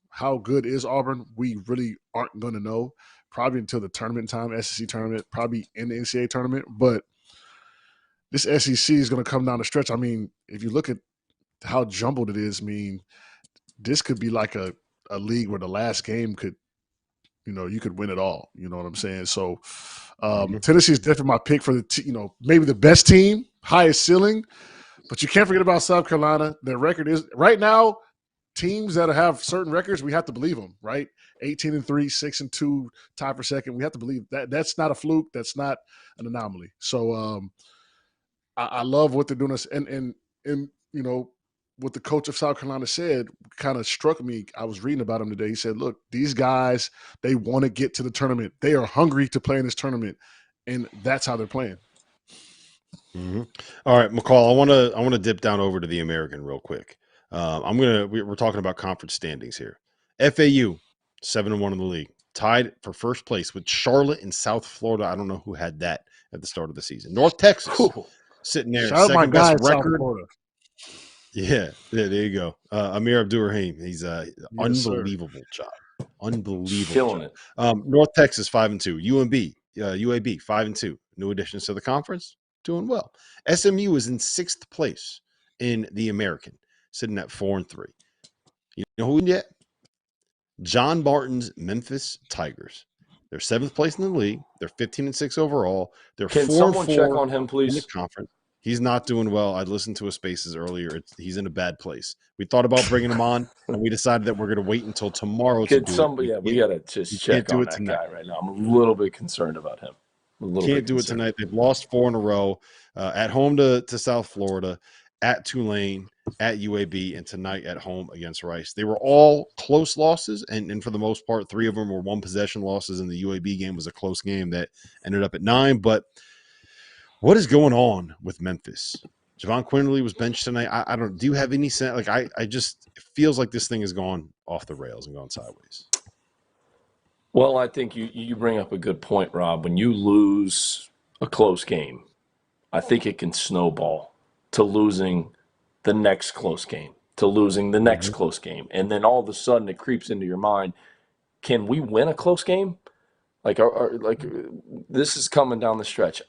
how good is Auburn? We really aren't going to know probably until the tournament time, SEC tournament, probably in the NCAA tournament, but. This SEC is going to come down the stretch. If you look at how jumbled it is, this could be like a league where the last game could, you could win it all. You know what I'm saying? So Tennessee is definitely my pick for maybe the best team, highest ceiling. But you can't forget about South Carolina. Their record is right now. Teams that have certain records, we have to believe them, right? 18-3, 6-2, tie for second. We have to believe that. That's not a fluke. That's not an anomaly. So. I love what they're doing, and what the coach of South Carolina said kind of struck me. I was reading about him today. He said, "Look, these guys, they want to get to the tournament. They are hungry to play in this tournament, and that's how they're playing." Mm-hmm. All right, McCall, I want to dip down over to the American real quick. We're talking about conference standings here. FAU 7-1 in the league, tied for first place with Charlotte and South Florida. I don't know who had that at the start of the season. North Texas. Sitting there, second best record. Yeah, there you go. Amir Abdur-Rahim. He's unbelievable job. Unbelievable. Killing it. North Texas 5-2. UAB 5-2. New additions to the conference, doing well. SMU is in sixth place in the American, sitting at 4-3. You know who yet? John Martin's Memphis Tigers. They're seventh place in the league. They're 15-6 overall. They're 4-4. Can someone check on him, please? In the conference. He's not doing well. I listened to his spaces earlier. He's in a bad place. We thought about bringing him on, and we decided that we're going to wait until tomorrow to do it. Yeah, we got to just check on that guy right now. I'm a little bit concerned about him. Can't do it tonight. They've lost 4 in a row. At home to South Florida, at Tulane, at UAB, and tonight at home against Rice. They were all close losses, and for the most part, 3 of them were one-possession losses, and the UAB game was a close game that ended up at 9. But what is going on with Memphis? Javon Quinterly was benched tonight. I don't – do you have any sense? I just – it feels like this thing has gone off the rails and gone sideways. Well, I think you bring up a good point, Rob. When you lose a close game, I think it can snowball to losing the next close game, to losing the next close game. And then all of a sudden it creeps into your mind, can we win a close game? Like, this is coming down the stretch.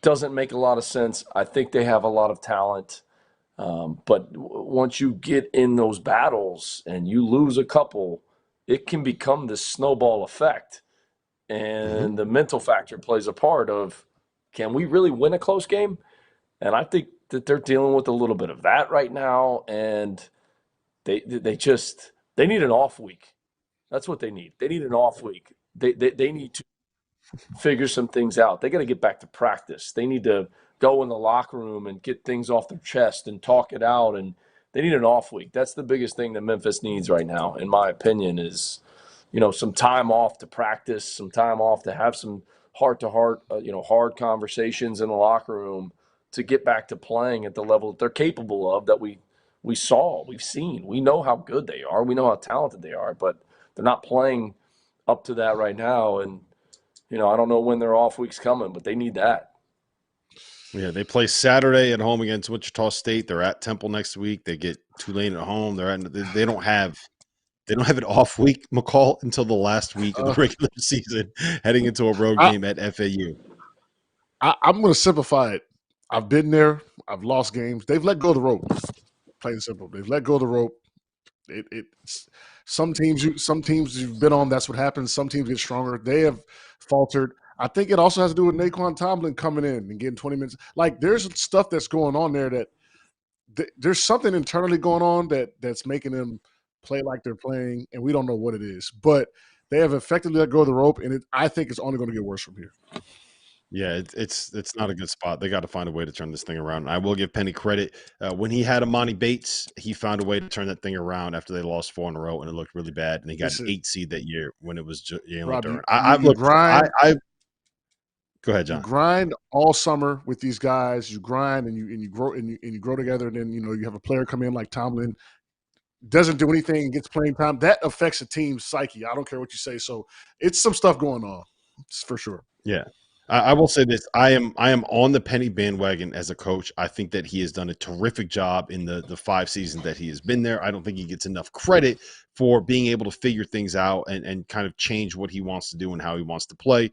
Doesn't make a lot of sense. I think they have a lot of talent. But once you get in those battles and you lose a couple, it can become this snowball effect. And the mental factor plays a part of, can we really win a close game? And I think that they're dealing with a little bit of that right now. And they need an off week. That's what they need. They need an off week. They need to figure some things out. They got to get back to practice. They need to go in the locker room and get things off their chest and talk it out. And they need an off week. That's the biggest thing that Memphis needs right now, in my opinion, is, some time off to practice, some time off to have some heart-to-heart, hard conversations in the locker room to get back to playing at the level that they're capable of, that we've seen. We know how good they are. We know how talented they are, but they're not playing up to that right now. And, I don't know when their off week's coming, but they need that. Yeah, they play Saturday at home against Wichita State. They're at Temple next week. They get Tulane at home. They don't have an off week, McCall, until the last week of the regular season, heading into a road game at FAU. I'm going to simplify it. I've been there. I've lost games. They've let go of the rope. Plain and simple. They've let go of the rope. Some teams you've been on, that's what happens. Some teams get stronger. They have faltered. I think it also has to do with Naquan Tomlin coming in and getting 20 minutes. Like, there's stuff that's going on there that there's something internally going on that's making them play like they're playing, and we don't know what it is. But they have effectively let go of the rope, and I think it's only going to get worse from here. Yeah, it's not a good spot. They got to find a way to turn this thing around. And I will give Penny credit. When he had Amani Bates, he found a way to turn that thing around after they lost 4 in a row, and it looked really bad. And he got an 8 seed that year when it was Jalen Durant. Go ahead, John. You grind all summer with these guys. You grind and you grow and you grow together. And then you have a player come in like Tomlin, doesn't do anything and gets playing time. That affects a team's psyche. I don't care what you say. So it's some stuff going on, for sure. Yeah. I will say this. I am on the Penny bandwagon as a coach. I think that he has done a terrific job in the 5 seasons that he has been there. I don't think he gets enough credit for being able to figure things out and kind of change what he wants to do and how he wants to play.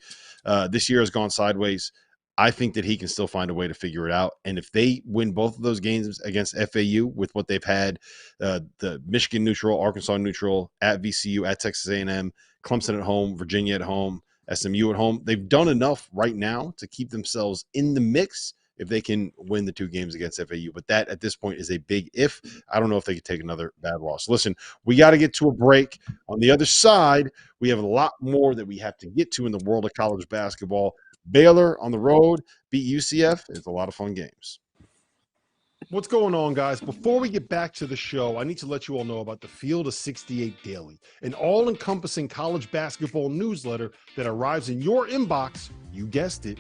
This year has gone sideways. I think that he can still find a way to figure it out. And if they win both of those games against FAU with what they've had, the Michigan neutral, Arkansas neutral, at VCU, at Texas A&M, Clemson at home, Virginia at home, SMU at home, they've done enough right now to keep themselves in the mix if they can win the 2 games against FAU. But that at this point is a big if. I don't know if they could take another bad loss. Listen, we got to get to a break. On the other side, we have a lot more that we have to get to in the world of college basketball. Baylor on the road beat UCF. It's a lot of fun games. What's going on, guys? Before we get back to the show, I need to let you all know about the Field of 68 Daily, an all-encompassing college basketball newsletter that arrives in your inbox, you guessed it,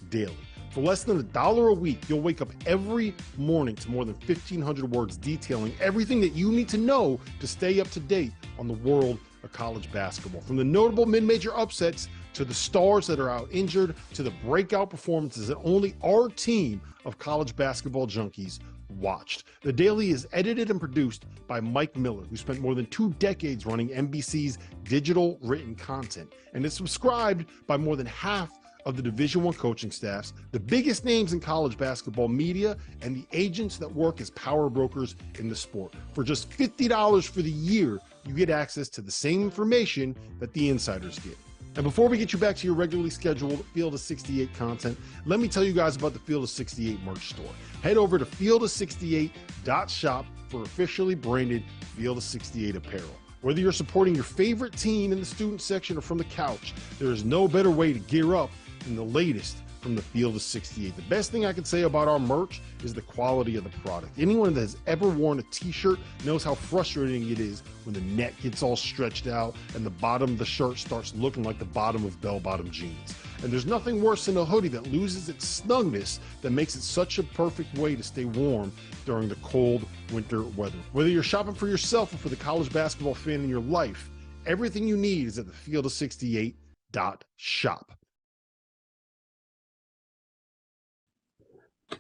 daily. For less than $1 a week, you'll wake up every morning to more than 1,500 words detailing everything that you need to know to stay up to date on the world of college basketball. From the notable mid-major upsets to the stars that are out injured to the breakout performances that only our team of college basketball junkies watched. The Daily is edited and produced by Mike Miller, who spent more than 2 decades running NBC's digital written content, and is subscribed by more than half of the Division I coaching staffs, the biggest names in college basketball media, and the agents that work as power brokers in the sport. For just $50 for the year, you get access to the same information that the insiders get. And before we get you back to your regularly scheduled Field of 68 content, let me tell you guys about the Field of 68 merch store. Head over to field68.shop for officially branded Field of 68 apparel. Whether you're supporting your favorite team in the student section or from the couch, there is no better way to gear up than the latest from the Field of 68. The best thing I can say about our merch is the quality of the product. Anyone that has ever worn a t-shirt knows how frustrating it is when the neck gets all stretched out and the bottom of the shirt starts looking like the bottom of bell-bottom jeans. And there's nothing worse than a hoodie that loses its snugness that makes it such a perfect way to stay warm during the cold winter weather. Whether you're shopping for yourself or for the college basketball fan in your life, everything you need is at the Field of 68.shop.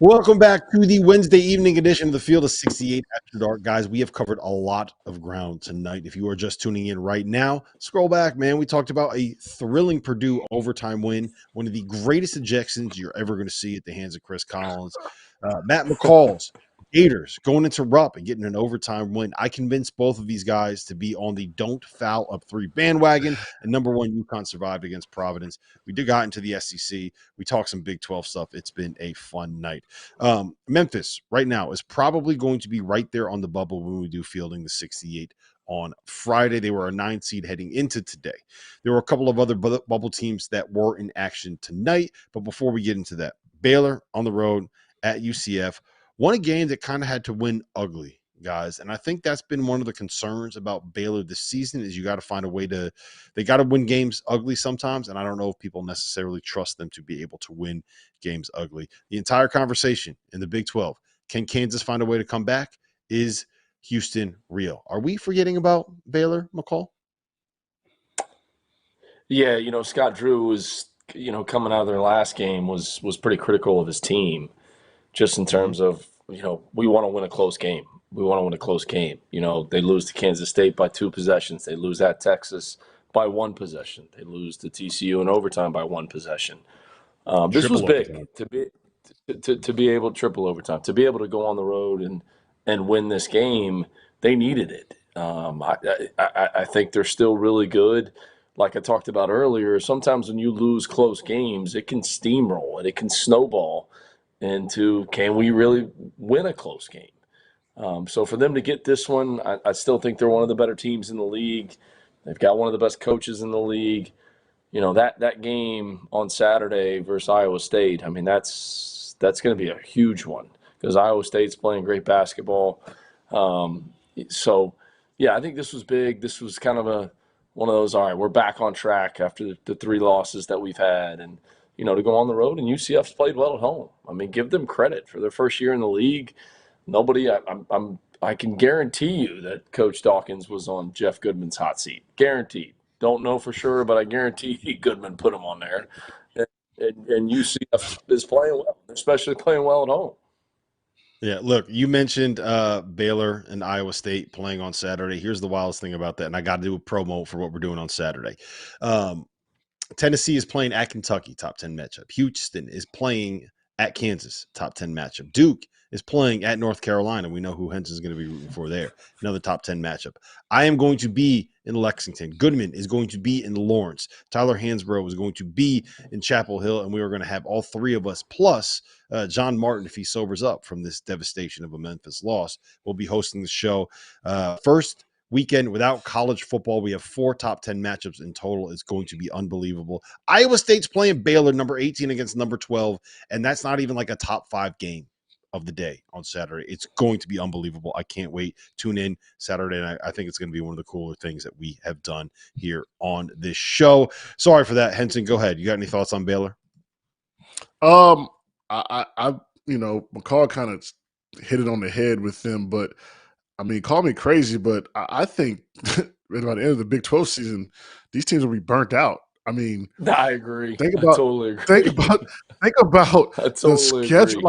Welcome back to the Wednesday evening edition of the Field of 68 After Dark. Guys, we have covered a lot of ground tonight. If you are just tuning in right now, scroll back, man. We talked about a thrilling Purdue overtime win, one of the greatest ejections you're ever going to see at the hands of Chris Collins. Matt McCall's Gators going into Rupp and getting an overtime win. I convinced both of these guys to be on the don't foul up 3 bandwagon, and number one, UConn survived against Providence. We got into the SEC. We talked some Big 12 stuff. It's been a fun night. Memphis right now is probably going to be right there on the bubble when we do fielding the 68 on Friday. They were a 9 seed heading into today. There were a couple of other bubble teams that were in action tonight. But before we get into that, Baylor on the road at UCF won a game that kind of had to win ugly, guys. And I think that's been one of the concerns about Baylor this season is you got to find a way they got to win games ugly sometimes. And I don't know if people necessarily trust them to be able to win games ugly. The entire conversation in the Big 12, can Kansas find a way to come back? Is Houston real? Are we forgetting about Baylor, McCall? Yeah, Scott Drew was, coming out of their last game was pretty critical of his team, just in terms of, we want to win a close game. We want to win a close game. They lose to Kansas State by 2 possessions. They lose at Texas by 1 possession. They lose to TCU in overtime by 1 possession. This was big to be able to triple overtime, to be able to go on the road and win this game. They needed it. I think they're still really good. Like I talked about earlier, sometimes when you lose close games, it can steamroll and it can snowball into, can we really win a close game? So for them to get this one, I still think they're one of the better teams in the league. They've got one of the best coaches in the league. That game on Saturday versus Iowa State, I mean, that's going to be a huge one because Iowa State's playing great basketball. So, yeah, I think this was big. This was kind of one of those, all right, we're back on track after the 3 losses that we've had. And, to go on the road, and UCF's played well at home. I mean, give them credit for their first year in the league. Nobody, I can guarantee you that Coach Dawkins was on Jeff Goodman's hot seat. Guaranteed. Don't know for sure, but I guarantee Goodman put him on there. And UCF is playing well, especially playing well at home. Yeah, look, you mentioned Baylor and Iowa State playing on Saturday. Here's the wildest thing about that, and I got to do a promo for what we're doing on Saturday. Tennessee is playing at Kentucky, top 10 matchup. Houston is playing at Kansas, top 10 matchup. Duke is playing at North Carolina. We know who Henson's going to be rooting for there. Another top 10 matchup. I am going to be in Lexington. Goodman is going to be in Lawrence. Tyler Hansbrough is going to be in Chapel Hill, and we are going to have all 3 of us, plus John Martin, if he sobers up from this devastation of a Memphis loss, will be hosting the show. First weekend without college football. We have 4 top 10 matchups in total. It's going to be unbelievable. Iowa State's playing Baylor, number 18 against number 12, and that's not even like a top 5 game of the day on Saturday. It's going to be unbelievable. I can't wait. Tune in Saturday night. I think it's going to be one of the cooler things that we have done here on this show. Sorry for that. Henson, go ahead. You got any thoughts on Baylor? I McCall kind of hit it on the head with them, but I mean, call me crazy, but I think right about the end of the Big 12 season, these teams will be burnt out. I mean, I agree. Think about the schedule.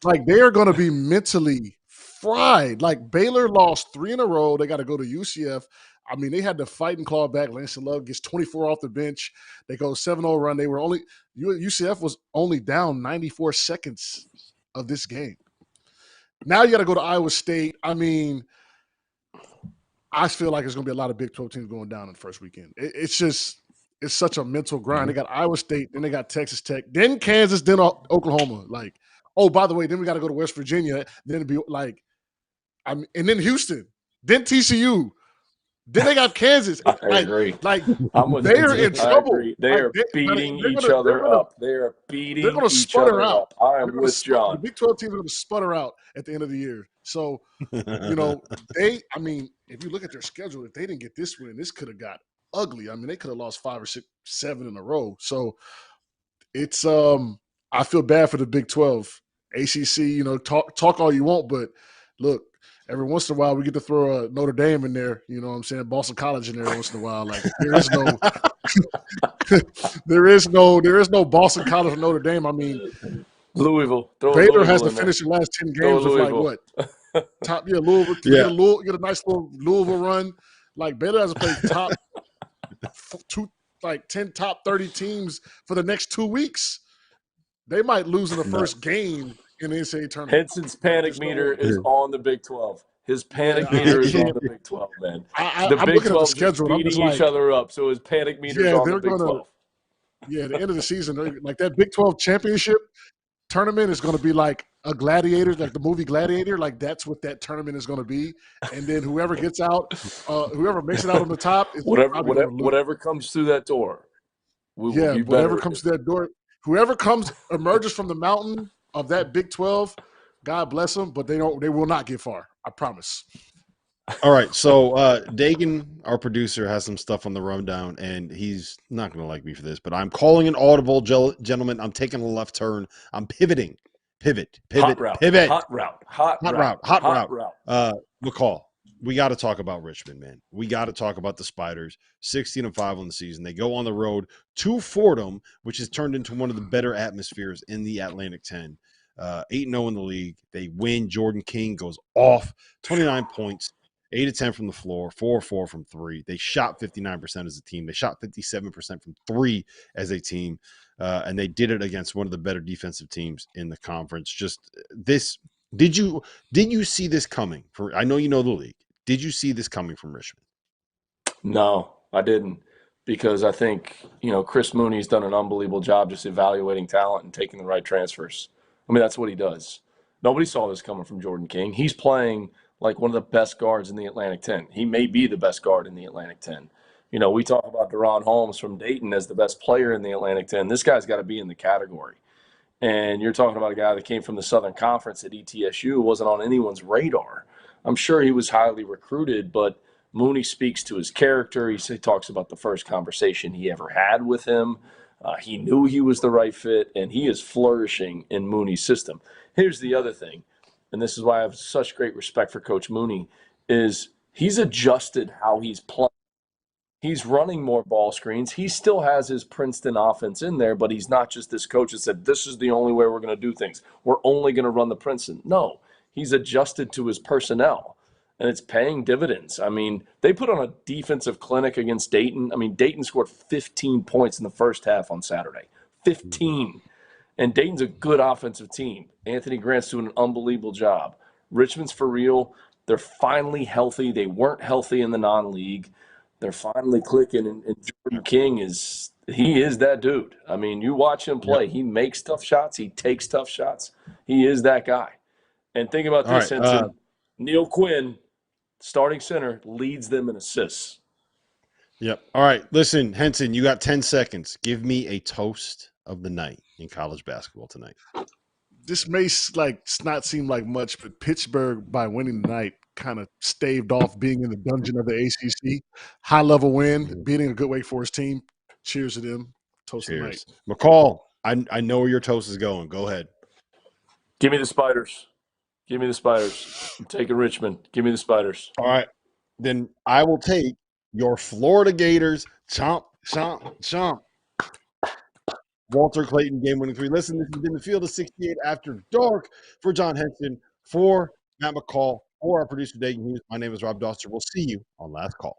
Like they are going to be mentally fried. Like Baylor lost 3 in a row. They got to go to UCF. I mean, they had to fight and claw back. Langston Love gets 24 off the bench. They go 7-0 run. UCF was only down 94 seconds of this game. Now you got to go to Iowa State. I mean, I feel like there's going to be a lot of Big 12 teams going down in the first weekend. It's such a mental grind. They got Iowa State, then they got Texas Tech, then Kansas, then Oklahoma. Like, oh, by the way, then we got to go to West Virginia. Then it'd be like, and then Houston, then TCU. Then they got Kansas. I agree. Like they're in trouble. They are beating each other up. They are beating each other up. I am with John. The Big 12 teams are going to sputter out at the end of the year. So, if you look at their schedule, if they didn't get this win, this could have got ugly. I mean, they could have lost 5 or 6, 7 in a row. So it's I feel bad for the Big 12. ACC, talk all you want, but look, every once in a while we get to throw a Notre Dame in there, you know what I'm saying? Boston College in there once in a while. Like there is no Boston College or Notre Dame. I mean, Louisville. Throw Baylor has Louisville to in there. finish the last 10 Throw games with like Louisville. what? Louisville. Yeah. Get a nice little Louisville run. Like Baylor has to play top 10 top 30 teams for the next 2 weeks. They might lose in the first game in the NCAA tournament. Henson's panic meter is on the Big 12. His panic Yeah, meter is on the Big 12, man. The I'm Big looking at the 12 schedule. just beating each other up, so his panic meter is on the Big 12. Yeah, at the end of the season, like that Big 12 championship tournament is going to be like a Gladiator, like the movie Gladiator. Like that's what that tournament is going to be. And then whoever gets out, whoever makes it out on the top, is whatever comes through that door. Whatever comes through that door, whoever emerges from the mountain of that Big 12, God bless them, but they will not get far. I promise. All right, so Dagan, our producer, has some stuff on the rundown, and he's not going to like me for this, but I'm calling an audible, gentlemen. I'm taking a left turn. I'm pivoting. Pivot. Hot route. McCall, we got to talk about Richmond, man. We got to talk about the Spiders. 16-5 on the season. They go on the road to Fordham, which has turned into one of the better atmospheres in the Atlantic 10. 8-0 in the league. They win. Jordan King goes off. 29 points. 8 of 10 from the floor, 4 of 4 from 3. They shot 59% as a team. They shot 57% from 3 as a team, and they did it against one of the better defensive teams in the conference. Just this, did you see this coming? I know you know the league. Did you see this coming from Richmond? No, I didn't, because I think Chris Mooney's done an unbelievable job just evaluating talent and taking the right transfers. I mean, that's what he does. Nobody saw this coming from Jordan King. He's playing like one of the best guards in the Atlantic 10. He may be the best guard in the Atlantic 10. We talk about Deron Holmes from Dayton as the best player in the Atlantic 10. This guy's got to be in the category. And you're talking about a guy that came from the Southern Conference at ETSU, wasn't on anyone's radar. I'm sure he was highly recruited, but Mooney speaks to his character. He talks about the first conversation he ever had with him. He knew he was the right fit, and he is flourishing in Mooney's system. Here's the other thing, and this is why I have such great respect for Coach Mooney, is he's adjusted how he's playing. He's running more ball screens. He still has his Princeton offense in there, but he's not just this coach that said, this is the only way we're going to do things. We're only going to run the Princeton. No, he's adjusted to his personnel, and it's paying dividends. I mean, they put on a defensive clinic against Dayton. I mean, Dayton scored 15 points in the first half on Saturday. 15. And Dayton's a good offensive team. Anthony Grant's doing an unbelievable job. Richmond's for real. They're finally healthy. They weren't healthy in the non-league. They're finally clicking, and Jordan King is that dude. I mean, you watch him play. He makes tough shots. He takes tough shots. He is that guy. And think about this, Henson. Neil Quinn, starting center, leads them in assists. Yep. All right. Listen, Henson, you got 10 seconds. Give me a toast of the night in college basketball tonight. This may not seem like much, but Pittsburgh, by winning tonight, kind of staved off being in the dungeon of the ACC. High-level win, beating a good Wake Forest team. Cheers to them. Toast Cheers. tonight. McCall, I know where your toast is going. Go ahead. Give me the Spiders. Give me the Spiders. I'm taking Richmond. Give me the Spiders. All right. Then I will take your Florida Gators. Chomp, chomp, chomp. Walter Clayton, game-winning 3. Listen, this has been the Field of 68 After Dark. For John Henson, for Matt McCall, for our producer, Dagan Hughes. My name is Rob Dauster. We'll see you on Last Call.